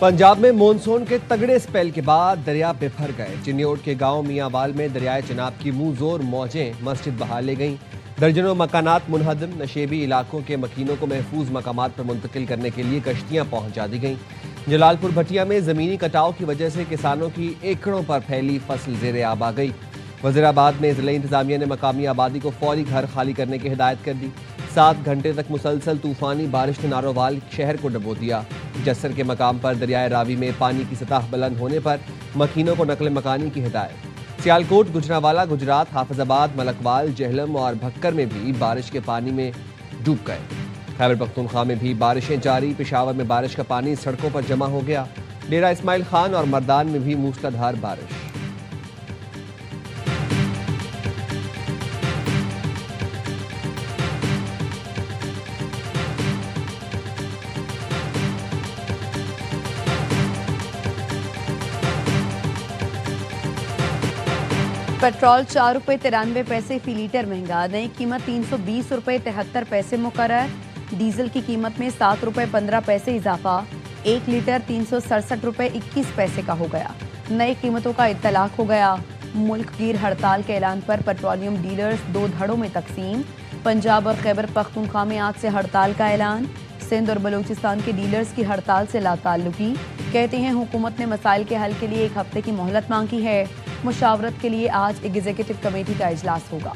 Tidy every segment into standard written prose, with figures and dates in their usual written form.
पंजाब में मॉनसून के तगड़े स्पेल के बाद दरिया बिफर गए। चिन्योट के गांव मियांवाल में दरियाए चिनाब की मुंह जोर मौजें मस्जिद बहा ले गईं। दर्जनों मकानात मुनहदम, नशेबी इलाकों के मकीनों को महफूज मकामात पर मुंतकिल करने के लिए कश्तियां पहुंचा दी गईं। जलालपुर भटिया में जमीनी कटाव की वजह से किसानों की एकड़ों पर फैली फसल ज़ेरे आब आ गई। वज़ीराबाद में ज़िला इंतजामिया ने मकामी आबादी को फौरी घर खाली करने की हिदायत कर दी। 7 घंटे तक मुसलसल तूफानी बारिश ने नारोवाल शहर को डुबो दिया। जस्सर के मकाम पर दरियाए रावी में पानी की सतह बुलंद होने पर मकीनों को नकल मकानी की हिदायत। सियालकोट, गुजरांवाला, गुजरात, हाफिजाबाद, मलकवाल, जेहलम और भक्कर में भी बारिश के पानी में डूब गए। खैबर पख्तूनख्वा में भी बारिशें जारी। पेशावर में बारिश का पानी सड़कों पर जमा हो गया। डेरा इस्माइल खान और मर्दान में भी मूसलाधार बारिश। पेट्रोल 4 रुपये 93 पैसे फी लीटर महंगा। नई कीमत 320 रुपये 73 पैसे मुकर्रर। डीजल की कीमत में 7 रुपये 15 पैसे इजाफा। 1 लीटर 367 रुपये 21 पैसे का हो गया। नई कीमतों का इत्तलाक हो गया। मुल्क गिर हड़ताल के ऐलान पर पेट्रोलियम डीलर्स 2 धड़ों में तकसीम। पंजाब और खैबर पख्तूनख्वा में आज से हड़ताल का ऐलान। सिंध और बलूचिस्तान के डीलर्स की हड़ताल से लाताल्लुकी। कहते हैं हुकूमत ने मसाइल के हल के लिए 1 हफ्ते की मोहलत मांगी है। मुशावरत के लिए आज एग्जीक्यूटिव कमेटी का इजलास होगा।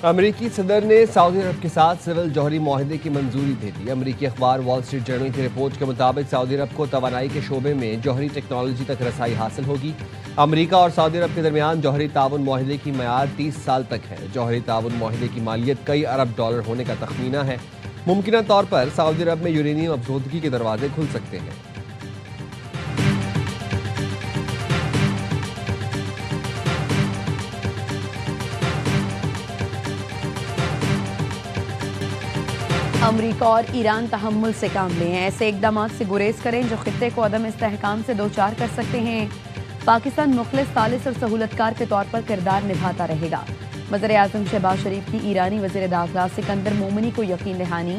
अमरीकी सदर ने सऊदी अरब के साथ सिविल जौहरी मुआहदे की मंजूरी दे दी। अमरीकी अखबार वॉल स्ट्रीट जर्नल की रिपोर्ट के मुताबिक सऊदी अरब को तवानाई के शोबे में जौहरी टेक्नोलॉजी तक रसाई हासिल होगी। अमरीका और सऊदी अरब के दरमियान जौहरी ताउन मुआहदे की मियाद 30 साल तक है। जौहरी ताउन मुआहदे की मालियत कई अरब डॉलर होने का तखमीना है। मुमकिन तौर पर सऊदी अरब में यूरेनियम अफजोदगी के दरवाजे खुल सकते हैं। अमरीका और ईरान तहम्मुल से काम लें। ऐसे इकदाम से गुरेज करें जो खित्ते को अदम इस्तेहकाम से दो चार कर सकते हैं। पाकिस्तान मुखलिस, सालिस और सहूलतकार के तौर पर किरदार निभाता रहेगा। वज़ीर-ए-आज़म शहबाज शरीफ की ईरानी वज़ीर दाखिला सिकंदर मोमिनी को यकीन दहानी।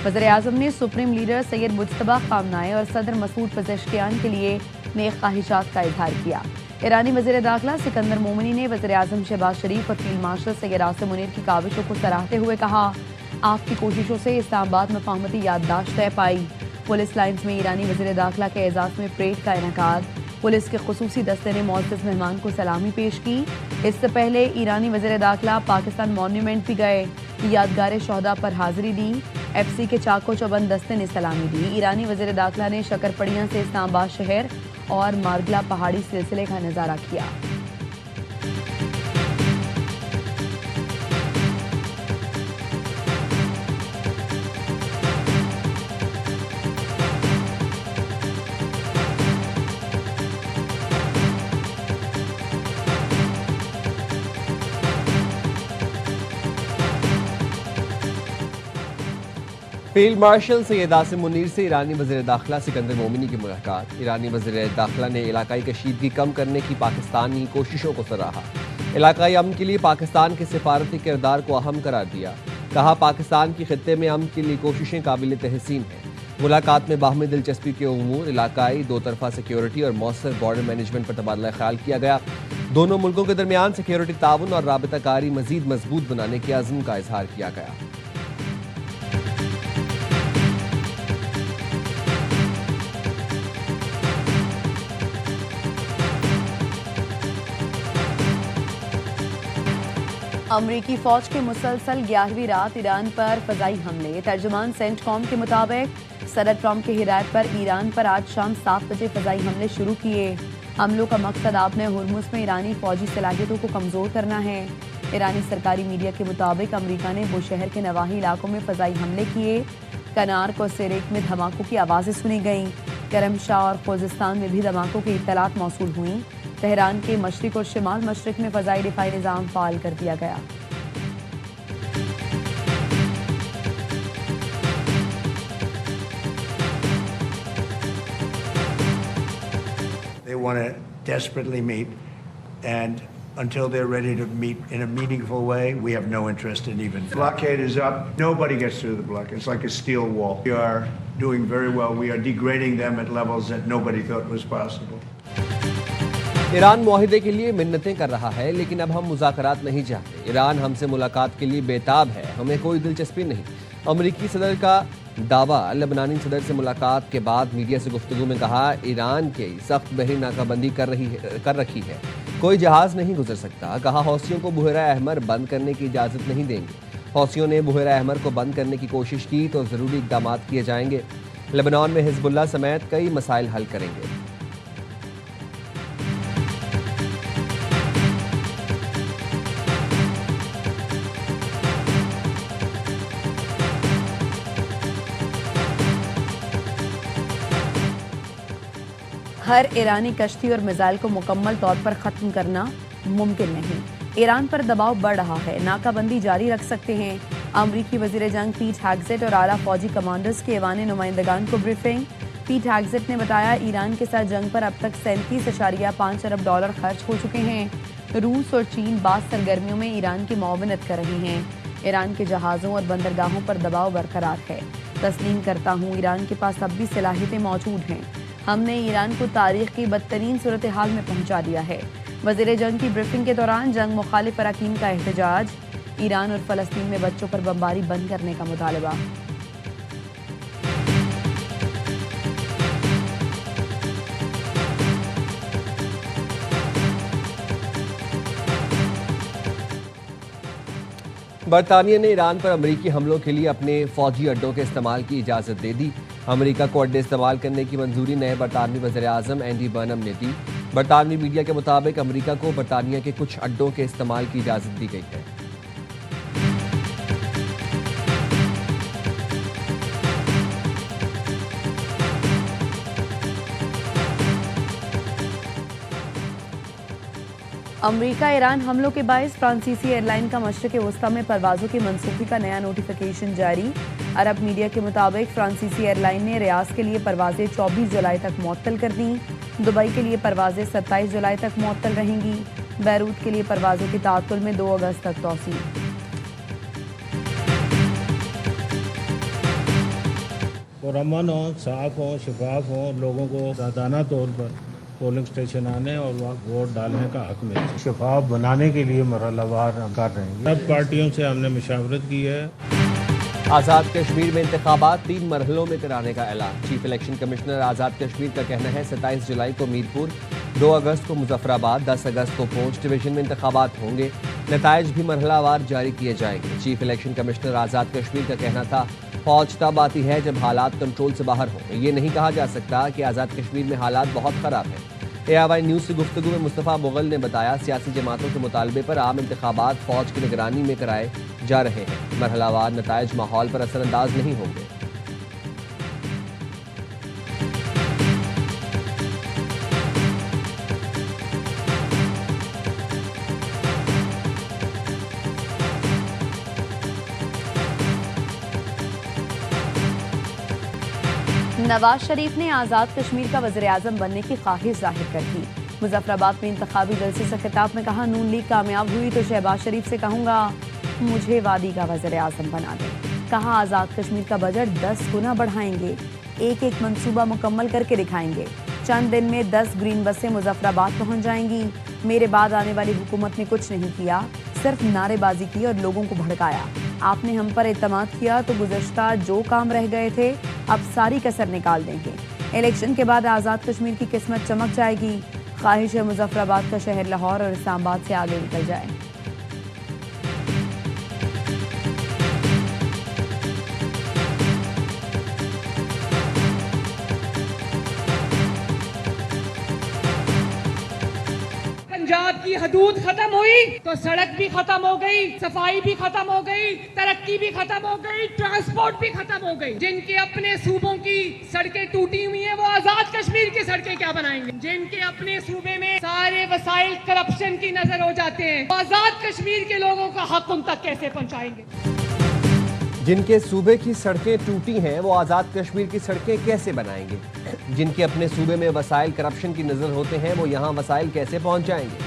वज़ीर-ए-आज़म ने supreme leader Syed Mojtaba Khamenei और सदर मसूद पेज़ेश्कियान के लिए नेक ख्वाहिशात का इजहार किया। ईरानी वज़ीर दाखिला सिकंदर मोमिनी ने वज़ीर-ए-आज़म शहबाज शरीफ और फील्ड मार्शल सैयद आसिम मुनीर की काविशों को सराहते हुए कहा, आपकी कोशिशों से इस्लामाबाद मफाहमती याददाश्त तय पाई। पुलिस लाइन्स में ईरानी वज़ीर दाखिला के एजाज़ में परेड का इनेकाद। पुलिस के खुसूसी दस्ते ने मुअज़्ज़ज़ मेहमान को सलामी पेश की। इससे पहले ईरानी वज़ीर दाखिला पाकिस्तान मॉन्यूमेंट भी गए। यादगार शहदा पर हाजिरी दी। FC के चाको चौबंद दस्ते ने सलामी दी। ईरानी वज़ीर दाखिला ने शकरपड़ियाँ से इस्लामाबाद शहर और मारगला पहाड़ी सिलसिले का नज़ारा किया। फील्ड मार्शल सैयद आसिम मुनीर से ईरानी वज़ीर दाखिला सिकंदर मोमिनी की मुलाकात। ईरानी वज़ीर दाखिला ने इलाकाई कशीदगी कम करने की पाकिस्तानी कोशिशों को सराहा। इलाकाई अमन के लिए पाकिस्तान के सिफारती किरदार को अहम करार दिया। कहा, पाकिस्तान की खित्ते में अमन के लिए कोशिशें काबिल तहसीन हैं। मुलाकात में बाहमी दिलचस्पी के उमूर, इलाकाई दो तरफा सिक्योरिटी और मौसर बॉर्डर मैनेजमेंट पर तबादला ख्याल किया गया। दोनों मुल्कों के दरमियान सिक्योरिटी ताउन और राबताकारी मजीद मजबूत बनाने के अज़्म का इजहार किया गया। अमरीकी फौज के मुसलसल 11वीं रात ईरान पर फजाई हमले। तर्जुमान सेंटकॉम के मुताबिक सदर ट्रंप की हिदायत पर ईरान पर आज शाम 7 बजे फजाई हमले शुरू किए। हमलों का मकसद आपने हुर्मुज़ में ईरानी फौजी सलाहियतों को कमज़ोर करना है। ईरानी सरकारी मीडिया के मुताबिक अमरीका ने बुशहर के नवाही इलाकों में फजाई हमले किए। कनार्क और सेरेक में धमाकों की आवाज़ें सुनी गईं। करमशाह और खोजिस्तान में भी धमाकों की इत्तलात मौसूल हुई। तेहरान के मशरिक और शिमाल मशरिक में फ़ज़ाई दिफ़ाई निज़ाम फ़ाल कर दिया गया। They want to desperately meet, and until they're ready to meet in a meaningful way, we have no interest in even. Blockade is up. Nobody gets through the blockade. It's like a steel wall. We are doing very well. We are degrading them at levels that nobody thought was possible. Iran मुआहिदे के लिए मिन्नतें कर रहा है, लेकिन अब हम मुज़ाकरात नहीं चाहते। ईरान हमसे मुलाकात के लिए बेताब है, हमें कोई दिलचस्पी नहीं। अमेरिकी सदर का दावा। लेबनानी सदर से मुलाकात के बाद मीडिया से गुफ्तगू में कहा, ईरान की सख्त बहरी नाकाबंदी कर रखी है, कोई जहाज़ नहीं गुजर सकता। कहा, हौसियों को बुहरा अहमर बंद करने की इजाज़त नहीं देंगे। हौसियों ने बुहरा अहमर को बंद करने की कोशिश की तो ज़रूरी इक़दाम किए जाएंगे। लेबनान में हिज़्बुल्लाह समेत कई मसाइल हल करेंगे। हर ईरानी कश्ती और मिसाइल को मुकम्मल तौर पर ख़त्म करना मुमकिन नहीं। ईरान पर दबाव बढ़ रहा है, नाकाबंदी जारी रख सकते हैं। अमरीकी वज़ीर जंग पीट हेग्सेट और आला फौजी कमांडर्स के ऐवान नुमाइंदगान को ब्रीफिंग। पीट हेग्सेट ने बताया, ईरान के साथ जंग पर अब तक 37.5 अरब डॉलर खर्च हो चुके हैं। रूस और चीन बाद सरगर्मियों में ईरान की मुआवनत कर रहे हैं। ईरान के जहाज़ों और बंदरगाहों पर दबाव बरकरार है। तस्लीम करता हूँ, ईरान के पास अब भी सलाहियतें मौजूद हैं। हमने ईरान को तारीख की बदतरीन सूरत हाल में पहुंचा दिया है। वज़ीर जंग की ब्रीफिंग के दौरान जंग मुखालिफ अरकान का एहतजाज। ईरान और फ़लस्तीन में बच्चों पर बमबारी बंद करने का मुतालबा। बरतानिया ने ईरान पर अमरीकी हमलों के लिए अपने फौजी अड्डों के इस्तेमाल की इजाज़त दे दी। अमरीका को अड्डे इस्तेमाल करने की मंजूरी नए बरतानवी वज़ीर आज़म एंडी बर्नम ने दी। बरतानवी मीडिया के मुताबिक अमरीका को बरतानिया के कुछ अड्डों के इस्तेमाल की इजाज़त दी गई है। अमरीका ईरान हमलों के बायस फ्रांसीसी एयरलाइन का मशरिक़ वस्ता में परवाज़ों की मनसूखी का नया नोटिफिकेशन जारी। अरब मीडिया के मुताबिक फ्रांसीसी एयरलाइन ने रियाज के लिए परवाज़ें 24 जुलाई तक मुअत्तल कर दी। दुबई के लिए परवाज़ें 27 जुलाई तक मुअत्तल रहेंगी। बैरूत के लिए परवाज़ों की ताअत्तुल में 2 अगस्त तक तौसील। पुरअमन हो, साफ हो, शफाफ हो, लोगों को दादाना तौर पर पोलिंग स्टेशन आने और वहाँ वोट डालने का हक मिले। शफाफ बनाने के लिए मरहलावार हम कर रहे हैं। सब पार्टियों से हमने मशावरत की है। आज़ाद कश्मीर में इंतखाबात 3 मरहलों में कराने का ऐलान। Chief election commissioner Azad Kashmir का कहना है 27 जुलाई को मीरपुर, 2 अगस्त को मुजफ्फराबाद, 10 अगस्त को पूंछ डिवीजन में इंतखाबात होंगे। नताइज भी मरहलावार जारी किए जाएंगे। Chief election commissioner Azad Kashmir का कहना था, फौज तब आती है जब हालात कंट्रोल से बाहर हों। ये नहीं कहा जा सकता कि आज़ाद कश्मीर में हालात बहुत ख़राब हैं। AIY न्यूज़ से गुफ्तगू में मुस्तफ़ा मुग़ल ने बताया, सियासी जमातों के मुतालबे पर आम इंतखाबात फ़ौज की निगरानी में कराए जा रहे हैं। मरहलावार नताइज माहौल पर असरअंदाज नहीं होंगे। नवाज शरीफ ने आज़ाद कश्मीर का वज़ीर आज़म बनने की ख्वाहिश जाहिर कर दी। मुजफ्फराबाद में इंतखाबी जलसे से खिताब में कहा, नून लीग कामयाब हुई तो शहबाज शरीफ से कहूँगा मुझे वादी का वज़ीर आज़म बना दें। कहा, आज़ाद कश्मीर का बजट 10 गुना बढ़ाएंगे, एक मंसूबा मुकम्मल करके दिखाएंगे। चंद दिन में 10 ग्रीन बसें मुजफ्फराबाद पहुँच जाएंगी। मेरे बाद आने वाली हुकूमत ने कुछ नहीं किया, सिर्फ नारेबाजी की और लोगों को भड़काया। आपने हम पर एतमाद किया तो गुज़श्ता जो काम रह गए थे अब सारी कसर निकाल देंगे। इलेक्शन के बाद आज़ाद कश्मीर की किस्मत चमक जाएगी। ख्वाहिश है मुजफ्फराबाद का शहर लाहौर और इस्लामाबाद से आगे निकल जाए। पंजाब की हदूद खत्म हुई तो सड़क भी खत्म हो गई, सफाई भी खत्म हो गई, तरक्की भी खत्म हो गई, ट्रांसपोर्ट भी खत्म हो गई। जिनके अपने सूबों की सड़कें टूटी हुई हैं, वो आजाद कश्मीर की सड़कें क्या बनाएंगे? जिनके अपने सूबे में सारे वसाइल करप्शन की नजर हो जाते हैं, वो आजाद कश्मीर के लोगों का हक उन तक कैसे पहुंचाएंगे? जिनके सूबे की सड़कें टूटी हैं वो आज़ाद कश्मीर की सड़कें कैसे बनाएंगे? जिनके अपने सूबे में वसाइल करप्शन की नज़र होते हैं वो यहाँ वसाइल कैसे पहुँच जाएंगे?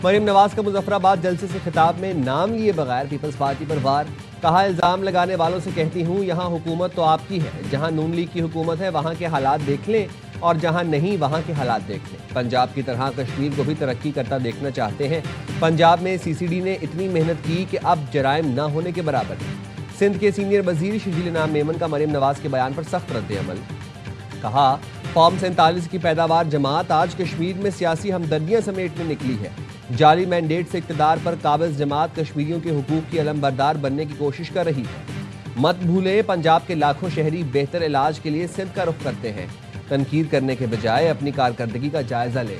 मरीम नवाज का मुजफ्फराबाद जलसे से खिताब में नाम लिए बगैर पीपल्स पार्टी पर वार। कहा, इल्ज़ाम लगाने वालों से कहती हूँ यहाँ हुकूमत तो आपकी है, जहाँ नून लीग की हुकूमत है वहाँ के हालात देख लें और जहाँ नहीं वहाँ के हालात देख लें। पंजाब की तरह कश्मीर को भी तरक्की करता देखना चाहते हैं। पंजाब में CCD ने इतनी मेहनत की कि अब जराइम ना होने के बराबर है। सिंध के सीनियर वजीर शजील इनाम मेमन का मरीम नवाज के बयान पर सख्त रद्द-ए-अमल। कहा, फॉर्म 47 की पैदावार जमात आज कश्मीर में सियासी हमदर्दियां समेटने निकली है। जाली मैंडेट से इक़्तिदार पर काबिज जमात कश्मीरियों के हुकूक की अलमबरदार बनने की कोशिश कर रही है। मत भूलें, पंजाब के लाखों शहरी बेहतर इलाज के लिए सिंध का रुख करते हैं। तनकीद करने के बजाय अपनी कारकर्दगी का जायजा लें।